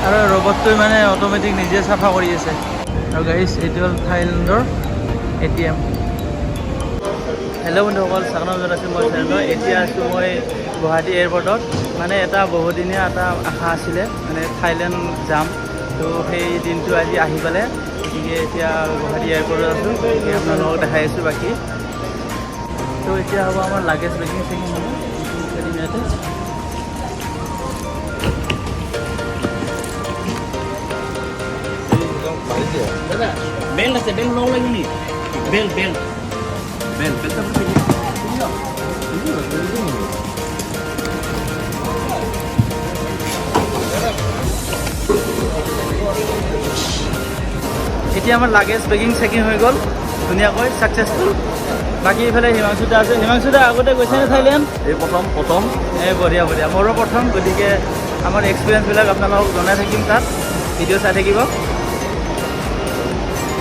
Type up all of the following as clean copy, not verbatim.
আৰু ৰবটটোৱে মানে অট'মেটিক নিজে চাফা কৰি আছে। আৰু গাইজ এইটো হ'ল থাইলেণ্ডৰ ATM। হেল্ল' বন্ধুসকল, স্বাগতম আছোঁ মই চেনেলত। এতিয়া আছোঁ মই গুৱাহাটী এয়াৰপৰ্টত। মানে এটা বহুদিনীয়া এটা আশা আছিলে, মানে থাইলেণ্ড যাম। তো সেই দিনটো আজি আহি পালে, গতিকে এতিয়া গুৱাহাটী এয়াৰপৰ্টত আছোঁ। গতিকে আপোনালোকক দেখাই আছোঁ বাকী। তো এতিয়া হ'ব আমাৰ লাগেজ বেগিং চেগিং হ'ব ইয়াতে। দাদা বেল আছে, বেল লব লাগিব নি? বেল বেল বেল বেলটা এতিয়া আমাৰ লাগেজ বেগিং চেকিং হৈ গ'ল ধুনীয়াকৈ ছাকচেছফুল। বাকী এইফালে হিমাংশুদা আছে। হিমাংশুদা আগতে গৈছেনে থাইলেণ্ড? এই প্ৰথম বঢ়িয়া বঢ়িয়া, মোৰো প্ৰথম। গতিকে আমাৰ এক্সপিৰিয়েঞ্চবিলাক আপোনালোকক জনাই থাকিম, তাত ভিডিঅ' চাই থাকিব।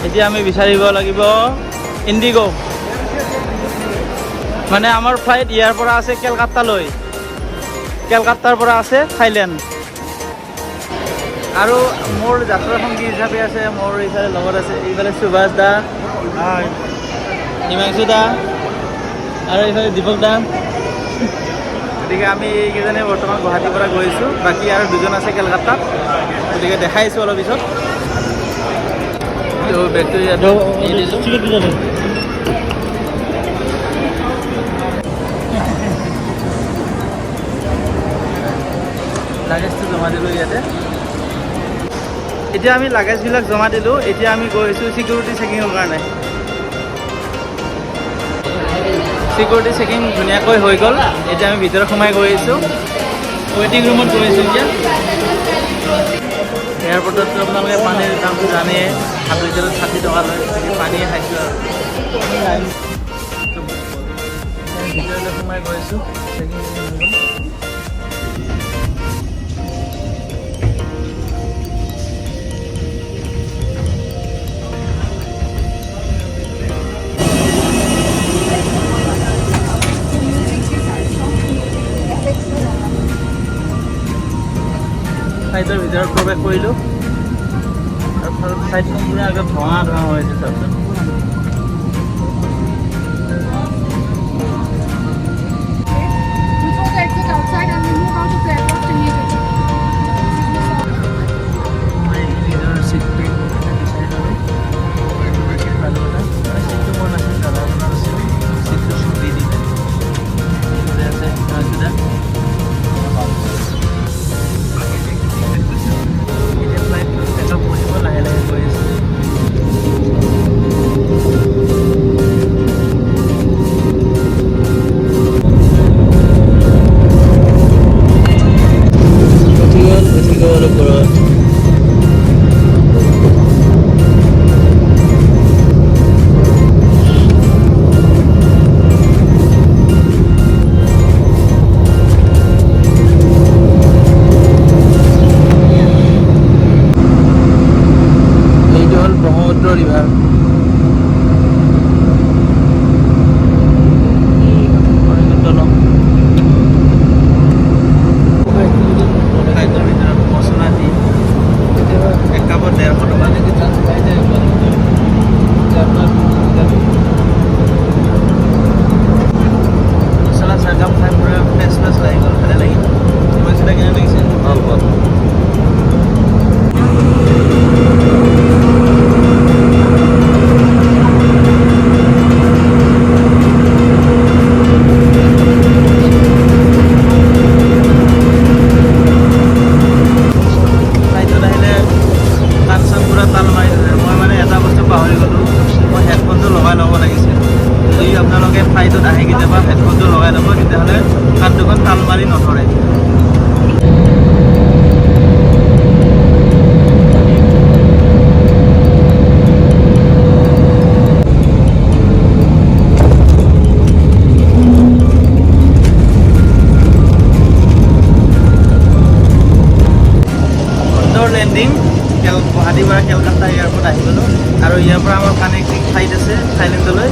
এতিয়া আমি বিচাৰিব লাগিব ইণ্ডিগ'। মানে আমাৰ ফ্লাইট ইয়াৰ পৰা আছে কেলকাতালৈ, কেলকাতাৰ পৰা আছে থাইলেণ্ড। আৰু মোৰ যাত্ৰা সংগী হিচাপে আছে মোৰ এইফালে লগত আছে, এইফালে সুভাষ দা, হিমাংশু দা আৰু এইফালে দীপক দা। গতিকে আমি এইকেইজনে বৰ্তমান গুৱাহাটীৰ পৰা গৈ আছোঁ। বাকী আৰু দুজন আছে কেলকাতাত, গতিকে দেখাইছোঁ অলপ পিছত। বেগটো লাগেজটো জমা দিলোঁ ইয়াতে। এতিয়া আমি লাগেজবিলাক জমা দিলোঁ। এতিয়া আমি গৈ আছোঁ ছিকিউৰিটি চেকিঙৰ কাৰণে। ছিকিউৰিটি চেকিং ধুনীয়াকৈ হৈ গ'ল। এতিয়া আমি ভিতৰত সোমাই গৈ আছোঁ, ৱেইটিং ৰুমত গৈ আছোঁ এতিয়া। এয়াৰপৰ্টততো আপোনালোকে পানীৰ দামটো জানেই, 7 লিটাৰত 60 টকা লয়। পানীয়ে খাইছোঁ আৰু ভিতৰলৈ সোমাই গৈ আছোঁ। চেকিং হৈ গ'ল। ফ্লাইটৰ ভিতৰত প্ৰৱেশ কৰিলোঁ আৰু ফ্লাইটখন পুৰা আগত ধোঁৱা হৈ আছে চাওকচোন। নিজৰ চিটটো বিচাৰি ল'লোঁ। চিটটো মোৰ নাছিল, দাদা এজনৰ আছিল। চিটটো মোক দি দিলে। আছে হিমাংশুদা। এতিয়া ফ্লাইট টেকঅফ কৰিব, লাহে লাহে গৈ আছে। উঠি গ'ল ওপৰত। এইটো হ'ল ব্ৰহ্মপুত্ৰ ৰিভাৰ। ফ্লাইটৰ ভিতৰত মছলা দি এক কাপত 150 টকা নেকি পাই যায়। মছলা 4 কাপ খাই পুৰা ফ্ৰেছ লাগি গ'ল, ভালে লাগিল। ইমান চিন্তা কেনে লাগিছে? ভাল ভাল। আপোনালোকে ফ্লাইটত আহি কেতিয়াবা হেডফোনটো লগাই ল'ব, তেতিয়াহ'লে কাণ দুখন তাল মাৰি নধৰে। লেণ্ডিং গুৱাহাটীৰ পৰা কেলকাতা এয়াৰপৰ্ট আহি গ'লোঁ। আৰু ইয়াৰ পৰা আমাৰ কানেক্টিং ফ্লাইট আছে থাইলেণ্ডলৈ।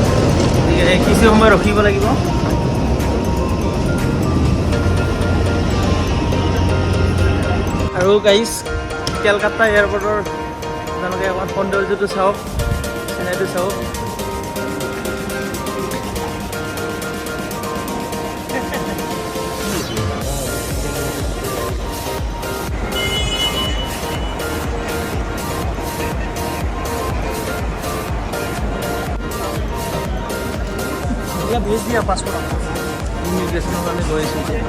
গতিকে কিছু সময় ৰখিব লাগিব। আৰু গাইজ কেলকাতা এয়াৰপৰ্টৰ আপোনালোকে অকণ সৌন্দৰ্যটো চাওক, চিনাৰীটো চাওক। भेज दिया पासपोर्ट ইমিগ্ৰেশ্যনৰ কাৰণে গৈ আছোঁ এতিয়া।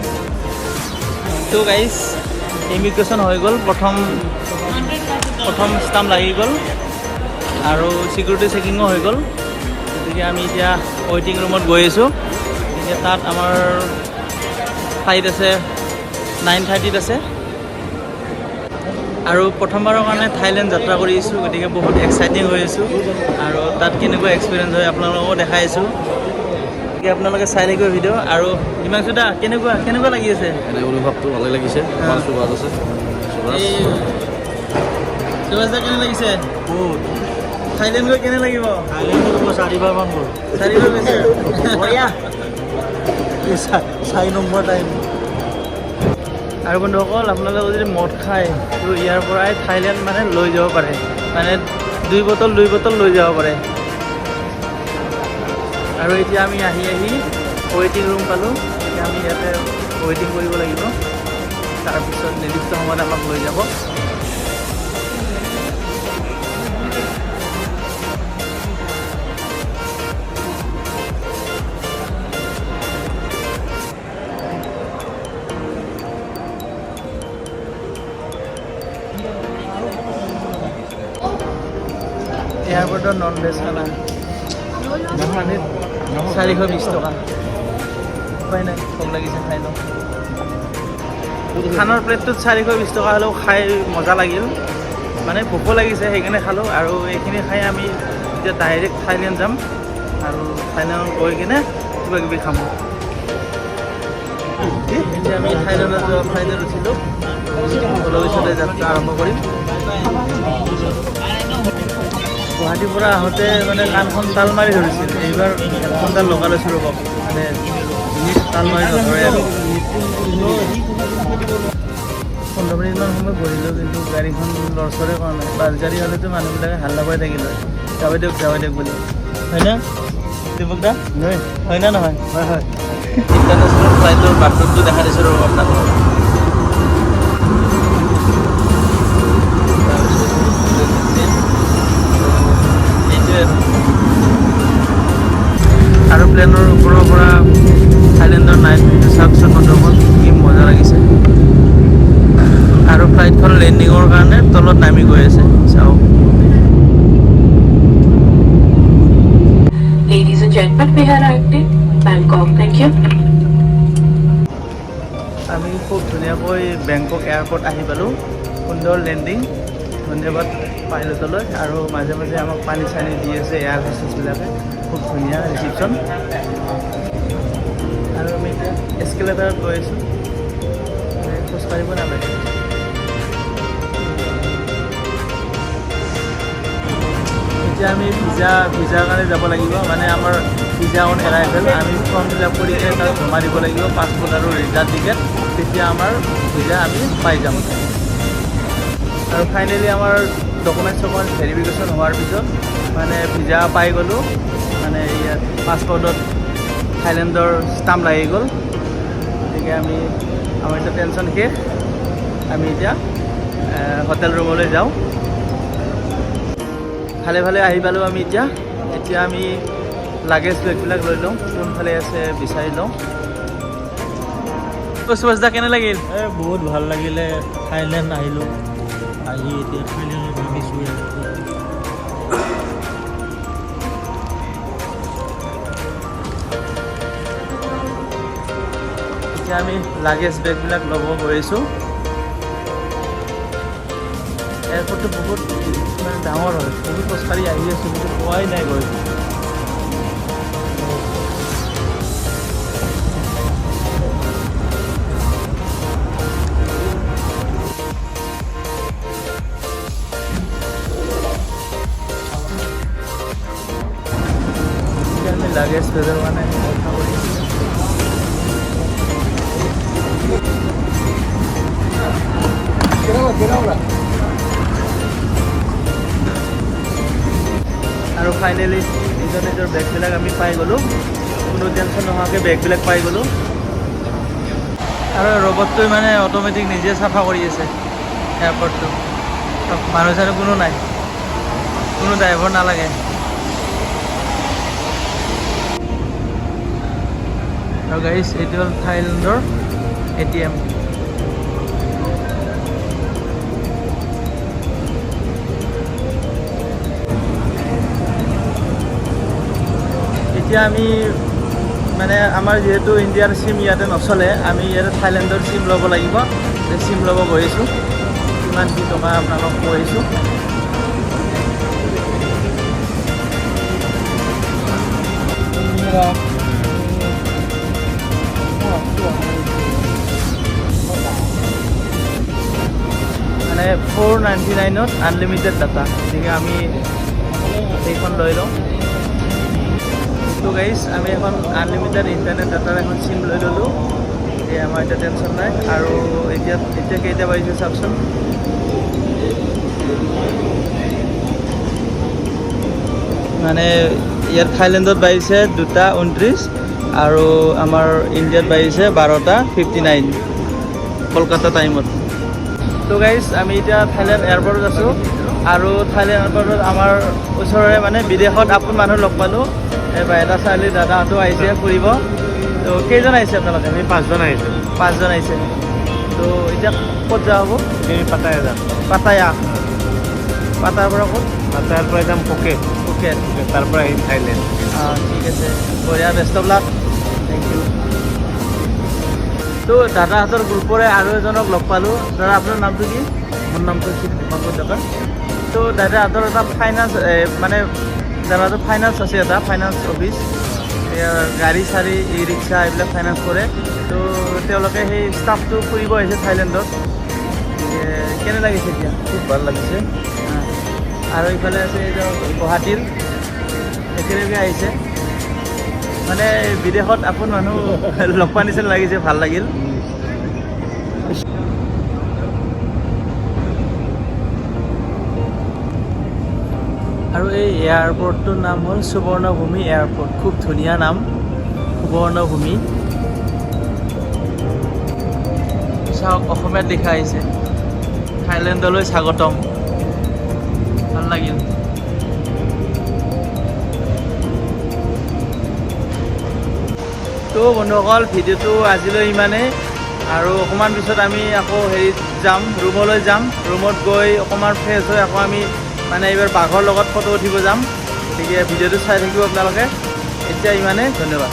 তো গাইজ ইমিগ্ৰেশ্যন হৈ গ'ল, প্ৰথম ষ্টাম্প লাগি গ'ল আৰু ছিকিউৰিটি চেকিঙো হৈ গ'ল। গতিকে আমি এতিয়া ৱেইটিং ৰুমত গৈ আছোঁ। এতিয়া তাত আমাৰ ফ্লাইট আছে 9:30 আছে আৰু প্ৰথমবাৰৰ কাৰণে থাইলেণ্ড যাত্ৰা কৰি আছোঁ। গতিকে বহুত এক্সাইটিং হৈ আছোঁ আৰু তাত কেনেকুৱা এক্সপিৰিয়েঞ্চ হয় আপোনালোককো দেখাই আছোঁ। আপোনালোকে চাই থাকিব ভিডিঅ' আৰু হিমাংশু দা কেনেকুৱা লাগি আছে? এনে অনুভৱটো ভালে লাগিছে। আমাৰ সুভাষ আছে, সুভাষ দা কেনে লাগিছে? বহুত থাইলেণ্ড গৈ কেনে লাগিব? থাইলেণ্ডত মই 4বাৰমান গ'ল। 4বাৰ গৈছে? বঢ়িয়া। 4 নম্বৰ টাইম। আৰু বন্ধুসকল আপোনালোকে যদি মদ খায় তো ইয়াৰ পৰাই থাইলেণ্ড মানে লৈ যাব পাৰে, মানে 2 বটল লৈ যাব পাৰে। আৰু এতিয়া আমি আহি ৱেইটিং ৰুম পালোঁ। এতিয়া আমি ইয়াতে ৱেইটিং কৰিব লাগিব, তাৰপিছত নিৰ্দিষ্ট সময়ত আমাক লৈ যাব। এয়াৰপৰ্টৰ নন ভেজ খানা 420 টকা। উপায় নাই, ভোক লাগিছে, খাই লওঁ। খানাৰ প্লেটটোত 420 টকা হ'লেও খাই মজা লাগিল, মানে ভোকো লাগিছে সেইকাৰণে খালোঁ। আৰু এইখিনি খাই আমি এতিয়া ডাইৰেক্ট থাইলেণ্ড যাম আৰু থাইলেণ্ডত গৈ কিনে কিবা কিবি খাম। এতিয়া আমি থাইলেণ্ডত যোৱা ফ্লাইটত উঠিলোঁ, ভৱিষ্যতে যাত্ৰা আৰম্ভ কৰিম। গুৱাহাটীৰ পৰা আহোঁতে মানে কাণখন তাল মাৰি ধৰিছিল, এইবাৰ হেডফোনডাল লগাই লৈছোঁ ৰ'ব, মানে তাল মাৰি নধৰে আৰু। 15 মিনিটমান সময় বহিলোঁ, কিন্তু গাড়ীখন লৰচৰে কৰা নাই। বাছ গাড়ী হ'লেতো মানুহবিলাকে হাল্লা পাই থাকিলে যাবই দিয়ক বুলি, হয় না দীপক দা? হয় না নহয়? হয়। ইণ্টাৰনেশ্যনেল ফ্লাইটৰ বাথৰুমটো দেখা দিছোঁ ৰ'ব আপোনাক। আৰু প্লেনৰ ওপৰৰ পৰা থাইলেণ্ডৰ নাইট ভিউটো চাওকচোন বন্ধুসকল, কি মজা লাগিছে। আৰু ফ্লাইটখন লেণ্ডিঙৰ কাৰণে তলত নামি গৈ আছে, চাওক। Ladies and gentlemen, we have arrived in Bangkok. Thank you. আমি খুব ধুনীয়াকৈ বেংকক এয়াৰপৰ্ট আহি পালোঁ। সুন্দৰ লেণ্ডিং, ধন্যবাদ পাইলটলৈ। আৰু মাজে মাজে আমাক পানী চানী দি আছে এয়াৰ হোষ্টেছবিলাকে, খুব ধুনীয়া ৰিচিপশ্যন। আৰু আমি এতিয়া এস্কেলেটাৰত গৈ আছোঁ, খোজকাঢ়িব নালাগে। এতিয়া আমি ভিজাৰ কাৰণে যাব লাগিব, মানে আমাৰ ভিজা অন এৰাইভেল। আমি ফৰ্ম ফিল আপ কৰি কিনে তাত জমা দিব লাগিব, পাছপৰ্ট আৰু ৰিটাৰ্ণ টিকেট। তেতিয়া আমাৰ ভিজা আমি পাই যাম। আৰু ফাইনেলি আমাৰ ডকুমেণ্টছ ভেৰিফিকেশ্যন হোৱাৰ পিছত মানে ভিজা পাই গ'লোঁ, মানে ইয়াত পাছপৰ্টত থাইলেণ্ডৰ ষ্টাম্প লাগি গ'ল। গতিকে আমাৰ এতিয়া টেনশ্যন শেষ। আমি এতিয়া হোটেল ৰুমলৈ যাওঁ। ভালে আহি পালোঁ আমি এতিয়া আমি লাগেজ বেগবিলাক লৈ লওঁ, কোনফালে আছে বিচাৰি লওঁ। সুভাষ দা কেনে লাগিল? বহুত ভাল লাগিলে। থাইলেণ্ড আহিলোঁ, আহি এতিয়া থাইলেণ্ডত নামিছোঁ। এতিয়া আমি লাগেজ বেগবিলাক ল'ব গৈ আছোঁ। এয়াৰপৰ্টটো বহুত মানে ডাঙৰ হয়, বহুত খোজকাঢ়ি আহি আছোঁ, কিন্তু পোৱাই নাই গৈ। আমি লাগেজ বেগৰ মানে অপেক্ষা কৰি আছোঁ। ফাইনেলি নিজৰ বেগবিলাক আমি পাই গ'লোঁ, কোনো টেনশ্যন নোহোৱাকৈ বেগবিলাক পাই গ'লোঁ। আৰু ৰবটটোৱে মানে অট'মেটিক নিজে চাফা কৰি আছে এয়াৰপৰ্টটো। মানুহ চানুহ কোনো নাই, কোনো ড্ৰাইভাৰ নালাগে। আৰু গাইজ এইটো হ'ল থাইলেণ্ডৰ ATM। এতিয়া আমি মানে আমাৰ যিহেতু ইণ্ডিয়াৰ চিম ইয়াতে নচলে, আমি ইয়াতে থাইলেণ্ডৰ চিম ল'ব লাগিব। চিম ল'ব গৈছোঁ, কিমান কি টকা আপোনালোকক কৈছোঁ। মানে 499ত আনলিমিটেড ডাটা, গতিকে আমি সেইখন লৈ লওঁ। তো গাইজ আমি এখন আনলিমিটেড ইণ্টাৰনেট ডাটাৰ এখন চিম লৈ ল'লোঁ, এই আমাৰ এতিয়া টেনশ্যন নাই। আৰু এতিয়া কেইটা বাজিছে চাওকচোন, মানে ইয়াত থাইলেণ্ডত বাজিছে 2:29 আৰু আমাৰ ইণ্ডিয়াত বাজিছে 12:59 কলকাতা টাইমত। তো গাইজ আমি এতিয়া থাইলেণ্ড এয়াৰপৰ্টত আছোঁ, আৰু থাইলেণ্ড এয়াৰপৰ্টত আমাৰ ওচৰৰে মানে বিদেশত আপোন মানুহ লগ পালোঁ। এই বাইদেউ ছোৱালী দাদাহঁতো আহিছে ফুৰিব। তো কেইজন আহিছে আপোনালোকে? আমি 5জন আহিছোঁ। 5জন আহিছে। তো এতিয়া ক'ত যোৱা হ'ব? আমি পাটায়া যাম। পাটায়া? পাটায়াৰ পৰা ক'ত? পাটায়াৰ পৰা যাম ফুকেট। ফুকেট, তাৰ পৰা আহিম থাইলেণ্ড। ঠিক আছে, বঢ়িয়া, best of luck. Thank you. তো দাদাহঁতৰ গ্ৰুপৰে আৰু এজনক লগ পালোঁ। দাদা আপোনাৰ নামটো কি? মোৰ নামটো শ্ৰী দীপংকৰ ডেকা। তো দাদাহঁতৰ এটা ফাইনেন্স মানে দাদাহঁতৰ ফাইনেন্স আছে, এটা ফাইনেন্স অফিচ, গাড়ী চাড়ী ই ৰিক্সা এইবিলাক ফাইনেন্স কৰে। তো তেওঁলোকে সেই ষ্টাফটো ফুৰিব আহিছে থাইলেণ্ডত। কেনে লাগিছে এতিয়া? খুব ভাল লাগিছে। আৰু ইফালে আছে এইটো গুৱাহাটীৰ, একেলগে আহিছে। মানে বিদেশত আপোন মানুহ লগ পোৱা নিচিনা লাগিছে, ভাল লাগিল। আৰু এই এয়াৰপৰ্টটোৰ নাম হ'ল সুবৰ্ণভূমি এয়াৰপৰ্ট। খুব ধুনীয়া নাম, সুবৰ্ণভূমি। চাওক, অসমীয়াত লিখা আহিছে, থাইলেণ্ডলৈ স্বাগতম। ভাল লাগিল। তো বন্ধুসকল, ভিডিঅ'টো আজিলৈ ইমানেই। আৰু অকণমান পিছত আমি আকৌ হেৰিত যাম, ৰুমলৈ যাম। ৰুমত গৈ অকণমান ফ্ৰেছ হৈ আকৌ আমি মানে এইবাৰ বাঘৰ লগত ফটো উঠিব যাম। গতিকে ভিডিঅ'টো চাই থাকিব আপোনালোকে। এতিয়া ইমানেই, ধন্যবাদ।